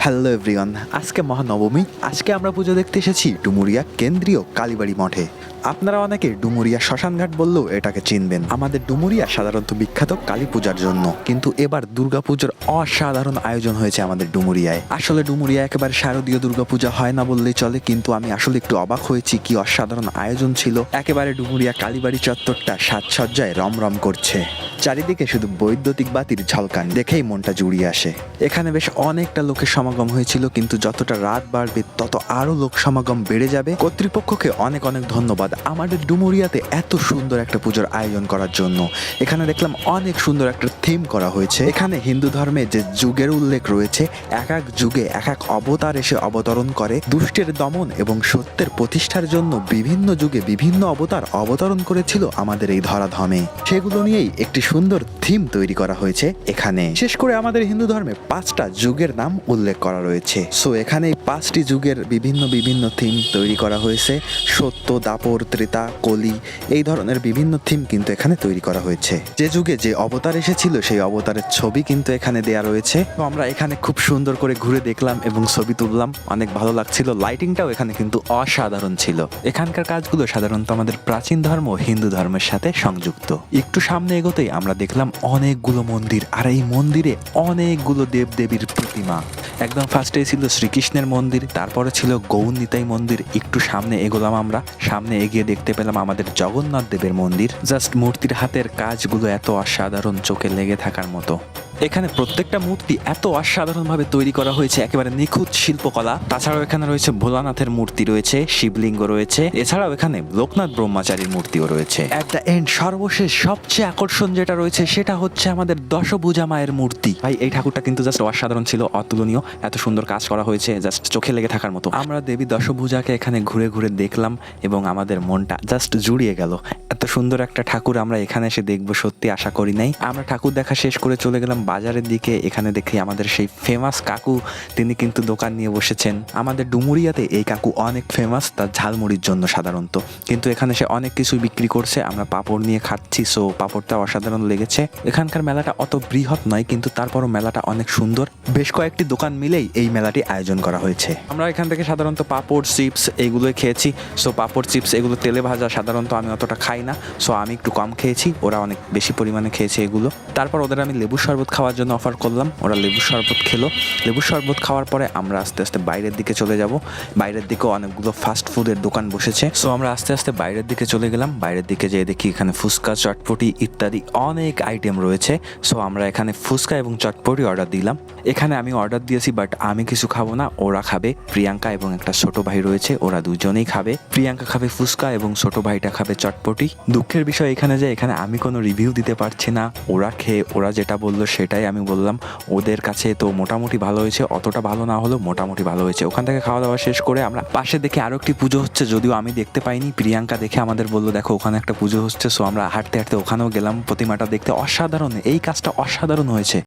Hello everyone, আজকে মহানবমী। আজকে আমরা পুজো দেখতে এসেছি ডুমুরিয়া কেন্দ্রীয় কালীবাড়ি মঠে। আপনারা অনেকে ডুমুরিয়া শ্মশানঘাট বললেও এটাকে চিনবেন। আমাদের ডুমুরিয়া সাধারণত বিখ্যাত কালী পূজার জন্য, কিন্তু এবার দুর্গাপুজোর অসাধারণ আয়োজন হয়েছে আমাদের ডুমুরিয়ায়। আসলে ডুমুরিয়া একেবারে শারদীয় দুর্গাপূজা হয় না বললেই চলে, কিন্তু আমি আসলে একটু অবাক হয়েছি কি অসাধারণ আয়োজন ছিল। একেবারে ডুমুরিয়া কালীবাড়ি চত্বরটা সাজসজ্জায় রমরম করছে। চারিদিকে শুধু বৈদ্যুতিক বাতির ঝলকান দেখেই মনটা জুড়িয়ে আসে। এখানে বেশ অনেকটা লোকের সমাগম হয়েছিল, কিন্তু যতটা রাত বাড়বে তত আরো লোক সমাগম বেড়ে যাবে। কর্তৃপক্ষকে অনেক অনেক ধন্যবাদ আমাদের ডুমুরিয়াতে এত সুন্দর একটা পুজোর আয়োজন করার জন্য। এখানে দেখলাম অনেক সুন্দর একটা থিম করা হয়েছে। এখানে হিন্দু ধর্মে যে যুগের উল্লেখ রয়েছে, এক এক যুগে এক এক অবতার এসে অবতরণ করে। দুষ্টের দমন এবং সত্যের প্রতিষ্ঠার জন্য বিভিন্ন যুগে বিভিন্ন অবতার অবতরণ করেছিল আমাদের এই ধরাধামে। সেগুলো নিয়েই একটি সুন্দর থিম তৈরি করা হয়েছে এখানে। বিশেষ করে আমাদের হিন্দু ধর্মে 5টা যুগের নাম উল্লেখ করা রয়েছে। সো এখানে এই 5টি যুগের বিভিন্ন বিভিন্ন থিম তৈরি করা হয়েছে। সত্য, দাপর, ত্রেতা, কলি, এই ধরনের বিভিন্ন থিম কিন্তু এখানে তৈরি করা হয়েছে। যে যুগে যে অবতার এসেছিল সেই অবতারের ছবি কিন্তু এখানে দেয়া রয়েছে। তো আমরা এখানে খুব সুন্দর করে ঘুরে দেখলাম এবং ছবি তুললাম, অনেক ভালো লাগছিল। লাইটিংটাও এখানে কিন্তু অসাধারণ ছিল। এখানকার কাজগুলো সাধারণত আমাদের প্রাচীন ধর্ম হিন্দু ধর্মের সাথে সংযুক্ত। একটু সামনে এগোতেই আমরা দেখলাম অনেকগুলো মন্দির, আর এই মন্দিরে অনেকগুলো দেবদেবীর প্রতিমা। একদম ফার্স্টে ছিল শ্রীকৃষ্ণের মন্দির, তারপরে ছিল গৌর নিতাই মন্দির। একটু সামনে এগোলাম, আমরা সামনে এগিয়ে দেখতে পেলাম আমাদের জগন্নাথ দেবের মন্দির। জাস্ট মূর্তির হাতের কাজগুলো এত অসাধারণ, চোখে লেগে থাকার মতো। এখানে প্রত্যেকটা মূর্তি এত অসাধারণভাবে তৈরি করা হয়েছে, একেবারে নিখুঁত শিল্পকলা। তাছাড়াও এখানে রয়েছে ভোলানাথের মূর্তি রয়েছে, শিবলিঙ্গ রয়েছে, এছাড়াও এখানে লোকনাথ ব্রহ্মচারীর মূর্তিও রয়েছে। এট দ্য এন্ড সর্বশেষ সবচেয়ে আকর্ষণ যেটা রয়েছে সেটা হচ্ছে আমাদের দশভুজা মায়ের মূর্তি। ভাই এই ঠাকুরটা কিন্তু জাস্ট অসাধারণ ছিল, অতুলনীয়। এত সুন্দর কাজ করা হয়েছে, জাস্ট চোখে লেগে থাকার মতো। আমরা দেবী দশভুজাকে এখানে ঘুরে ঘুরে দেখলাম এবং আমাদের মনটা জাস্ট জুড়িয়ে গেল। এত সুন্দর একটা ঠাকুর আমরা এখানে এসে দেখবো সত্যি আশা করি নাই। আমরা ঠাকুর দেখা শেষ করে চলে গেলাম বাজারের দিকে। এখানে দেখি আমাদের সেই ফেমাস কাকু, তিনি কিন্তু দোকান নিয়ে বসেছেন। আমাদের ডুমুরিয়াতে এই কাকু অনেক ফেমাস তার ঝালমুড়ির জন্য সাধারণত, কিন্তু এখানে সে অনেক কিছুই বিক্রি করছে। আমরা পাঁপড় নিয়ে খাচ্ছি, সো পাঁপড়টা অসাধারণ লেগেছে। এখানকার মেলাটা অত বৃহৎ নয়, কিন্তু তারপরও মেলাটা অনেক সুন্দর। বেশ কয়েকটি দোকান মিলেই এই মেলাটি আয়োজন করা হয়েছে। আমরা এখান থেকে সাধারণত পাঁপড়, চিপস এইগুলোই খেয়েছি। সো পাঁপড়, চিপস এগুলো তেলে ভাজা, সাধারণত আমি অতটা খাই না, সো আমি একটু কম খেয়েছি, ওরা অনেক বেশি পরিমাণে খেয়েছে এগুলো। তারপর ওদের আমি লেবু শরবত খাওয়ার জন্য অফার করলাম, ওরা লেবু শরবত খেলো। লেবু শরবত খাওয়ার পরে আমরা আস্তে আস্তে বাইরের দিকে চলে যাব। বাইরের দিকেও অনেকগুলো ফাস্ট ফুডের দোকান বসেছে, সো আমরা আস্তে আস্তে বাইরের দিকে চলে গেলাম। বাইরের দিকে যেয়ে দেখি এখানে ফুচকা, চটপটি ইত্যাদি অনেক আইটেম রয়েছে। সো আমরা এখানে ফুচকা এবং চটপটি অর্ডার দিলাম। এখানে আমি অর্ডার দিয়েছি, বাট আমি কিছু খাবো না, ওরা খাবে। প্রিয়াঙ্কা এবং একটা ছোট ভাই রয়েছে, ওরা দুজনেই খাবে। প্রিয়াঙ্কা খাবে ফুচকা এবং ছোট ভাইটা খাবে চটপটি। দুঃখের বিষয় এখানে যে এখানে আমি কোনো রিভিউ দিতে পারছি না। ওরা খেয়ে ওরা যেটা বললো সেটাই আমি বললাম। ওদের কাছে তো মোটামুটি ভালো হয়েছে, অতটা ভালো না হলেও মোটামুটি ভালো হয়েছে। ওখান থেকে খাওয়া দাওয়া শেষ করে আমরা পাশে দেখে আরো একটি পুজো হচ্ছে, যদিও আমি দেখতে পাইনি। প্রিয়াঙ্কা দেখে আমাদের বললো দেখো ওখানে একটা পুজো হচ্ছে। সো আমরা হাঁটতে হাঁটতে ওখানেও গেলাম প্রতিমাটা দেখতে। অসাধারণ, এই কাজটা অসাধারণ হয়েছে।